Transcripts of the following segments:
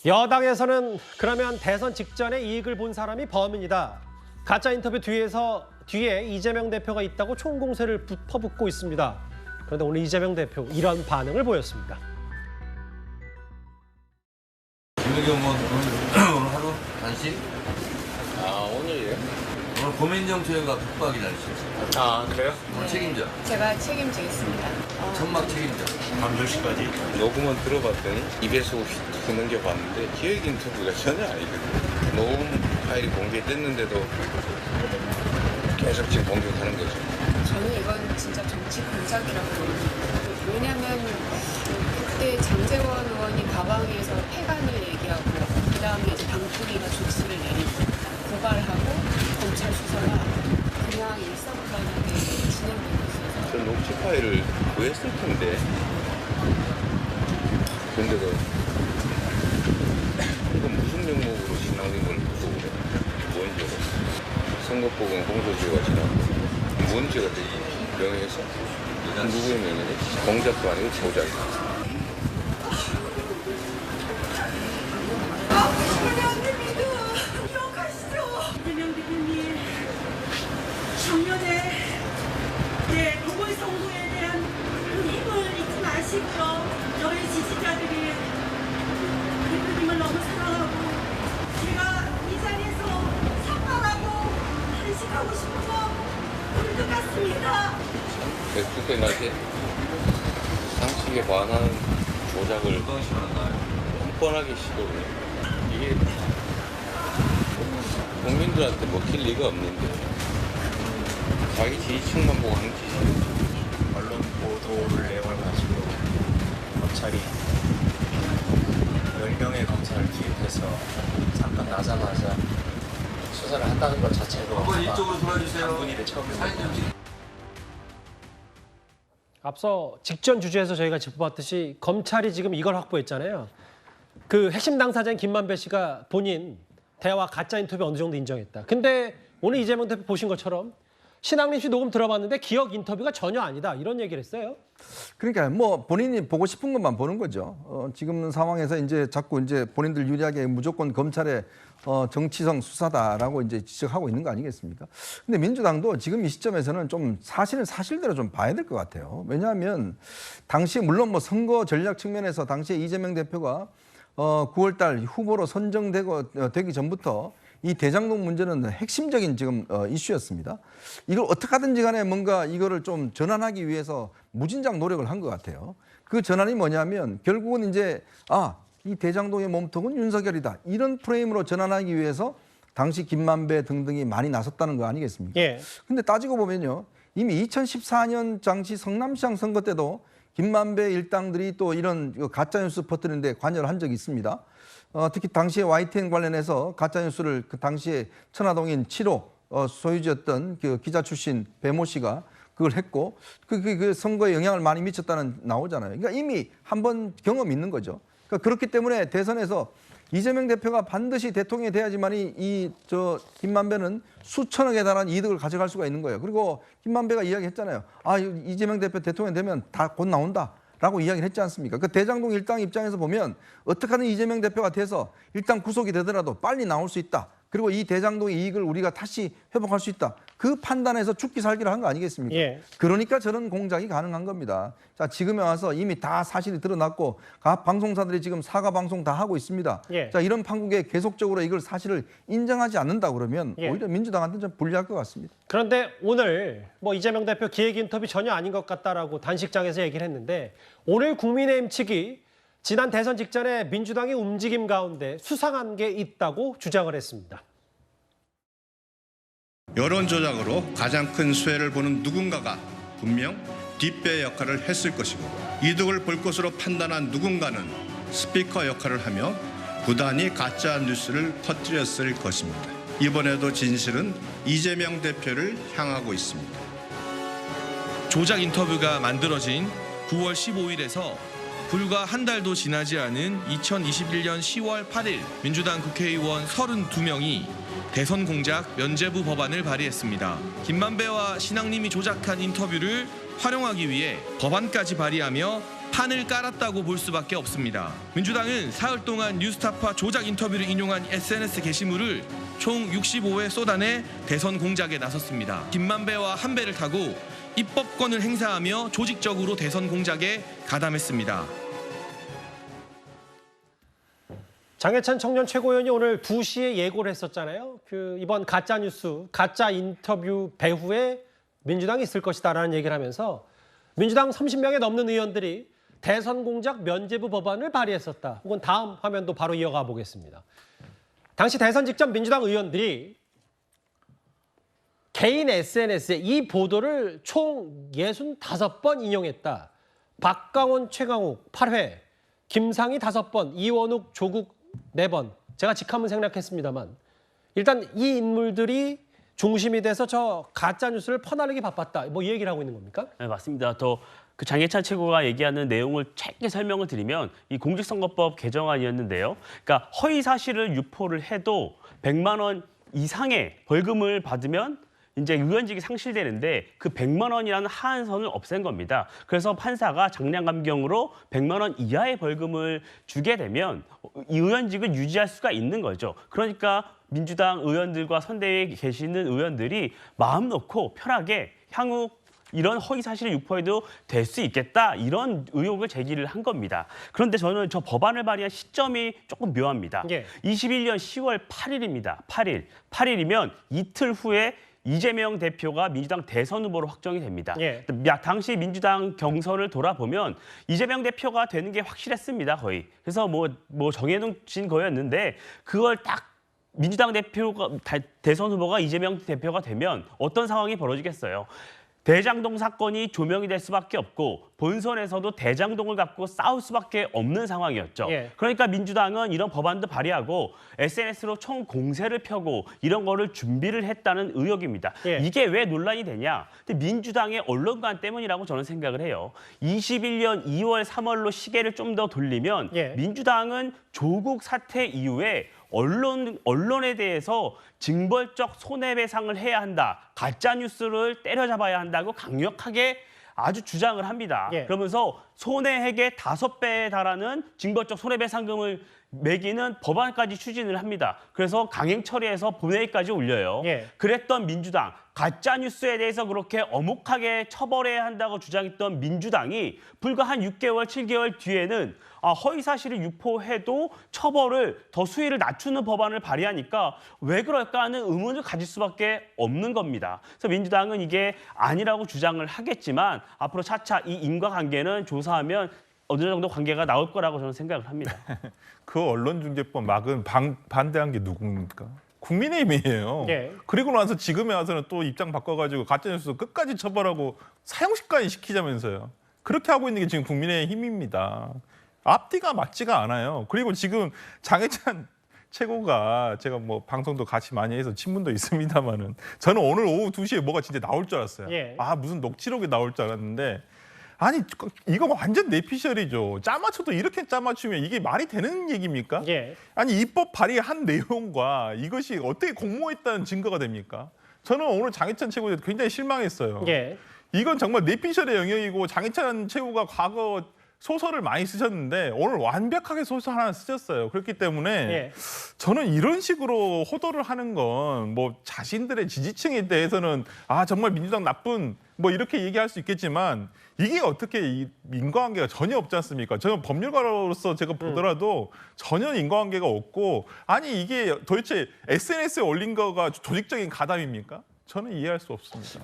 여당에서는 그러면 대선 직전에 이익을 본 사람이 범인이다. 가짜 인터뷰 뒤에 이재명 대표가 있다고 총공세를 퍼붓고 있습니다. 그런데 오늘 이재명 대표 이런 반응을 보였습니다. 김의겸 의원 오늘 하루 단식? 오늘이에요? 오늘 고민정초회가 북박이 날씨였어요. 그래요? 오늘 책임져. 제가 책임지겠습니다. 천막 책임져. 밤 10시까지? 녹음은 들어봤더니 입에서 없이 그 넘겨봤는데 기획 인터뷰가 전혀 아니거든요. 녹음 파일이 공개됐는데도 계속 지금 공격하는 거죠. 저는 이건 진짜 정치 공작이라고 봅니다. 왜냐하면 그때 장제원 의원이 가방에서 폐간을 얘기하고 그다음에 이제 방통위가 조치를 내리고 고발하고 검찰 수사가 그냥 일사불란하게 진행되고 있어서 저 녹취 파일을 구했을 텐데 근데도 이건 무슨 명목으로 신앙님을 보고 그래? 뭔 죄로? 선거법은 공소시효가 지나고 뭔 죄가 되지? 명예훼손? 누구의 명예훼손? 공작도 아니고 조작이다. 이재명 대표님 작년에 보궐선거에 대한 그 힘을 잊지 마시고요. 저희 지지자들이 대표님을 너무 사랑하고 제가 이 자리에서 사과하고 단식하고 싶어서 그럴 것 같습니다. 그때 날때 상식에 반하는 조작을 뻔뻔하게 시도를 이게 국민들한테 먹힐 리가 없는데 자기 지지층만 보고 하는 짓이에요. 언론 보도를 내용을 가지고 검찰이 10명의 검사를 투입해서 잠깐 나자마자 수사를 한다는 것 자체로 한번 이쪽으로 돌아주세요. 당분일에 처음입니다. 앞서 직전 주제에서 저희가 짚어봤듯이 검찰이 지금 이걸 확보했잖아요. 그 핵심 당사자인 김만배 씨가 본인 대화 가짜 인터뷰 어느 정도 인정했다. 근데 오늘 이재명 대표 보신 것처럼 신학림 씨 녹음 들어봤는데 기억 인터뷰가 전혀 아니다. 이런 얘기를 했어요. 그러니까 뭐 본인이 보고 싶은 것만 보는 거죠. 지금 상황에서 이제 자꾸 이제 본인들 유리하게 무조건 검찰의 정치성 수사다라고 이제 지적하고 있는 거 아니겠습니까? 근데 민주당도 지금 이 시점에서는 좀 사실은 사실대로 좀 봐야 될 것 같아요. 왜냐하면 당시 물론 뭐 선거 전략 측면에서 당시에 이재명 대표가 9월 달 후보로 되기 전부터 이 대장동 문제는 핵심적인 지금 이슈였습니다. 이걸 어떻게 하든지 간에 뭔가 이거를 좀 전환하기 위해서 무진장 노력을 한 것 같아요. 그 전환이 뭐냐면 결국은 이제 이 대장동의 몸통은 윤석열이다. 이런 프레임으로 전환하기 위해서 당시 김만배 등등이 많이 나섰다는 거 아니겠습니까? 예. 근데 따지고 보면요. 이미 2014년 당시 성남시장 선거 때도 김만배 일당들이 또 이런 가짜뉴스 퍼뜨리는데 관여를 한 적이 있습니다. 특히 당시에 YTN 관련해서 가짜뉴스를 그 당시에 천화동인 7호 소유주였던 그 기자 출신 배모 씨가 그걸 했고 그 선거에 영향을 많이 미쳤다는 나오잖아요. 그러니까 이미 한번 경험이 있는 거죠. 그러니까 그렇기 때문에 대선에서 이재명 대표가 반드시 대통령이 돼야지만이 김만배는 수천억에 달하는 이득을 가져갈 수가 있는 거예요. 그리고 김만배가 이야기했잖아요. 이재명 대표 대통령 되면 다 곧 나온다라고 이야기를 했지 않습니까? 그 대장동 일당 입장에서 보면 어떻게 하든 이재명 대표가 돼서 일단 구속이 되더라도 빨리 나올 수 있다. 그리고 이 대장동의 이익을 우리가 다시 회복할 수 있다. 그 판단에서 죽기 살기를 한 거 아니겠습니까? 예. 그러니까 저런 공작이 가능한 겁니다. 자, 지금에 와서 이미 다 사실이 드러났고 각 방송사들이 지금 사과 방송 다 하고 있습니다. 예. 자, 이런 판국에 계속적으로 이걸 사실을 인정하지 않는다 그러면 예. 오히려 민주당한테 좀 불리할 것 같습니다. 그런데 오늘 뭐 이재명 대표 기획 인터뷰 전혀 아닌 것 같다라고 단식장에서 얘기를 했는데 오늘 국민의힘 측이 지난 대선 직전에 민주당의 움직임 가운데 수상한 게 있다고 주장을 했습니다. 여론 조작으로 가장 큰 수혜를 보는 누군가가 분명 뒷배 역할을 했을 것이고 이득을 볼 것으로 판단한 누군가는 스피커 역할을 하며 부단히 가짜 뉴스를 퍼뜨렸을 것입니다. 이번에도 진실은 이재명 대표를 향하고 있습니다. 조작 인터뷰가 만들어진 9월 15일에서 불과 한 달도 지나지 않은 2021년 10월 8일 민주당 국회의원 32명이 대선 공작 면죄부 법안을 발의했습니다. 김만배와 신학님이 조작한 인터뷰를 활용하기 위해 법안까지 발의하며 판을 깔았다고 볼 수밖에 없습니다. 민주당은 사흘 동안 뉴스타파 조작 인터뷰를 인용한 SNS 게시물을 총 65회 쏟아내 대선 공작에 나섰습니다. 김만배와 한 배를 타고 입법권을 행사하며 조직적으로 대선 공작에 가담했습니다. 장해찬 청년 최고위원이 오늘 2시에 예고를 했었잖아요. 이번 가짜 뉴스, 가짜 인터뷰 배후에 민주당이 있을 것이다라는 얘기를 하면서 민주당 30명에 넘는 의원들이 대선 공작 면죄부 법안을 발의했었다. 혹은 다음 화면도 바로 이어가 보겠습니다. 당시 대선 직전 민주당 의원들이 개인 SNS에 이 보도를 총 65번 인용했다. 박강원, 최강욱 8회, 김상희 5번, 이원욱, 조국 4번. 제가 직함은 생략했습니다만 일단 이 인물들이 중심이 돼서 저 가짜 뉴스를 퍼나르기 바빴다. 뭐 이 얘기를 하고 있는 겁니까? 네, 맞습니다. 그 장해찬 최고가 얘기하는 내용을 짧게 설명을 드리면 이 공직선거법 개정안이었는데요. 그러니까 허위 사실을 유포를 해도 100만 원 이상의 벌금을 받으면 이제 의원직이 상실되는데 그 100만 원이라는 하한선을 없앤 겁니다. 그래서 판사가 장량감경으로 100만 원 이하의 벌금을 주게 되면 이 의원직을 유지할 수가 있는 거죠. 그러니까 민주당 의원들과 선대위에 계시는 의원들이 마음 놓고 편하게 향후 이런 허위 사실을 유포해도 될 수 있겠다 이런 의혹을 제기를 한 겁니다. 그런데 저는 저 법안을 발의한 시점이 조금 묘합니다. 21년 10월 8일입니다. 8일이면 이틀 후에 이재명 대표가 민주당 대선 후보로 확정이 됩니다. 당시 민주당 경선을 돌아보면 이재명 대표가 되는 게 확실했습니다. 거의. 그래서 뭐 정해놓은 거였는데 그걸 딱 민주당 대표가 대선 후보가 이재명 대표가 되면 어떤 상황이 벌어지겠어요. 대장동 사건이 조명이 될 수밖에 없고 본선에서도 대장동을 갖고 싸울 수밖에 없는 상황이었죠. 그러니까 민주당은 이런 법안도 발의하고 SNS로 총 공세를 펴고 이런 거를 준비를 했다는 의혹입니다. 이게 왜 논란이 되냐? 근데 민주당의 언론관 때문이라고 저는 생각을 해요. 21년 2월, 3월로 시계를 좀 더 돌리면 민주당은 조국 사태 이후에 언론에 대해서 징벌적 손해배상을 해야 한다. 가짜 뉴스를 때려잡아야 한다고 강력하게 아주 주장을 합니다. 그러면서 손해액의 5배에 달하는 징벌적 손해배상금을 매기는 법안까지 추진을 합니다. 그래서 강행 처리해서 본회의까지 올려요. 그랬던 민주당, 가짜 뉴스에 대해서 그렇게 엄혹하게 처벌해야 한다고 주장했던 민주당이 불과 한 6개월, 7개월 뒤에는 허위 사실을 유포해도 처벌을 더 수위를 낮추는 법안을 발의하니까 왜 그럴까 하는 의문을 가질 수밖에 없는 겁니다. 그래서 민주당은 이게 아니라고 주장을 하겠지만 앞으로 차차 이 인과관계는 조사하면 어느 정도 관계가 나올 거라고 저는 생각을 합니다. 그 언론중재법 막은 반대한 게 누굽니까? 국민의힘이에요. 그리고 나서 지금에 와서는 또 입장 바꿔가지고 가짜뉴스 끝까지 처벌하고 사형식까지 시키자면서요. 그렇게 하고 있는 게 지금 국민의힘입니다. 앞뒤가 맞지가 않아요. 그리고 지금 장해찬 최고가 제가 뭐 방송도 같이 많이 해서 친분도 있습니다만은 저는 오늘 오후 2시에 뭐가 진짜 나올 줄 알았어요. 무슨 녹취록이 나올 줄 알았는데 아니 이거 완전 내피셜이죠. 짜맞춰도 이렇게 짜맞추면 이게 말이 되는 얘기입니까? 아니 입법 발의한 내용과 이것이 어떻게 공모했다는 증거가 됩니까? 저는 오늘 장해찬 최고에 굉장히 실망했어요. 이건 정말 내피셜의 영역이고 장해찬 최고가 과거 소설을 많이 쓰셨는데 오늘 완벽하게 소설 하나 쓰셨어요. 그렇기 때문에 저는 이런 식으로 호도를 하는 건 뭐 자신들의 지지층에 대해서는 정말 민주당 나쁜 뭐 이렇게 얘기할 수 있겠지만 이게 어떻게 인과관계가 전혀 없지 않습니까? 저는 법률가로서 제가 보더라도 전혀 인과관계가 없고 아니 이게 도대체 SNS에 올린 거가 조직적인 가담입니까? 저는 이해할 수 없습니다.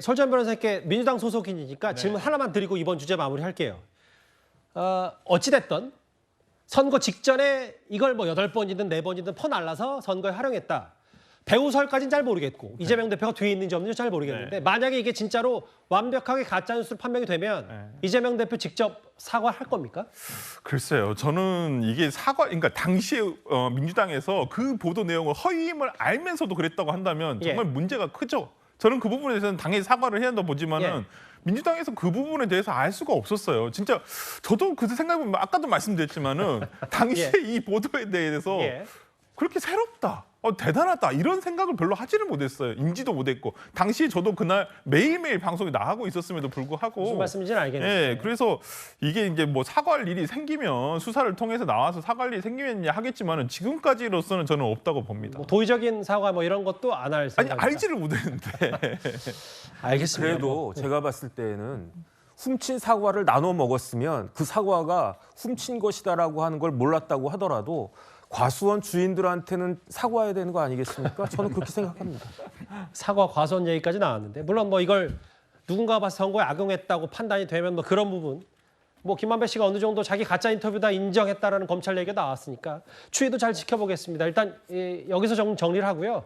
설전 변호사님께 민주당 소속인이니까 질문 하나만 드리고 이번 주제 마무리할게요. 어찌됐든 선거 직전에 이걸 뭐 8번이든 4번이든 퍼날라서 선거에 활용했다. 배우설까지는 잘 모르겠고 이재명 대표가 뒤에 있는지 없는지 잘 모르겠는데 만약에 이게 진짜로 완벽하게 가짜뉴스로 판명이 되면 이재명 대표 직접 사과할 겁니까? 글쎄요. 저는 이게 그러니까 당시에 민주당에서 그 보도 내용을 허위임을 알면서도 그랬다고 한다면 정말 문제가 크죠. 저는 그 부분에 대해서는 당연히 사과를 해야 한다고 보지만은 민주당에서 그 부분에 대해서 알 수가 없었어요. 진짜 저도 그때 생각해보면 아까도 말씀드렸지만은 당시에 이 보도에 대해서 그렇게 새롭다. 대단하다 이런 생각을 별로 하지를 못했어요. 인지도 못했고 당시 저도 그날 매일매일 방송에 나가고 있었음에도 불구하고 무슨 말씀인지는 알겠는데. 예, 그래서 이게 이제 뭐 사과할 일이 생기면 수사를 통해서 나와서 사과할 일이 생기면 하겠지만은 지금까지로서는 저는 없다고 봅니다. 뭐 도의적인 사과 뭐 이런 것도 안 할 아니 생각입니다. 알지를 못했는데. 알겠습니다. 그래도 제가 봤을 때는 훔친 사과를 나눠 먹었으면 그 사과가 훔친 것이다라고 하는 걸 몰랐다고 하더라도 과수원 주인들한테는 사과해야 되는 거 아니겠습니까? 저는 그렇게 생각합니다. 사과 과수원 얘기까지 나왔는데 물론 뭐 이걸 누군가 봐서 선거에 악용했다고 판단이 되면 뭐 그런 부분 뭐 김만배 씨가 어느 정도 자기 가짜 인터뷰다 인정했다라는 검찰 얘기가 나왔으니까 추이도 잘 지켜보겠습니다. 일단 여기서 정리를 하고요.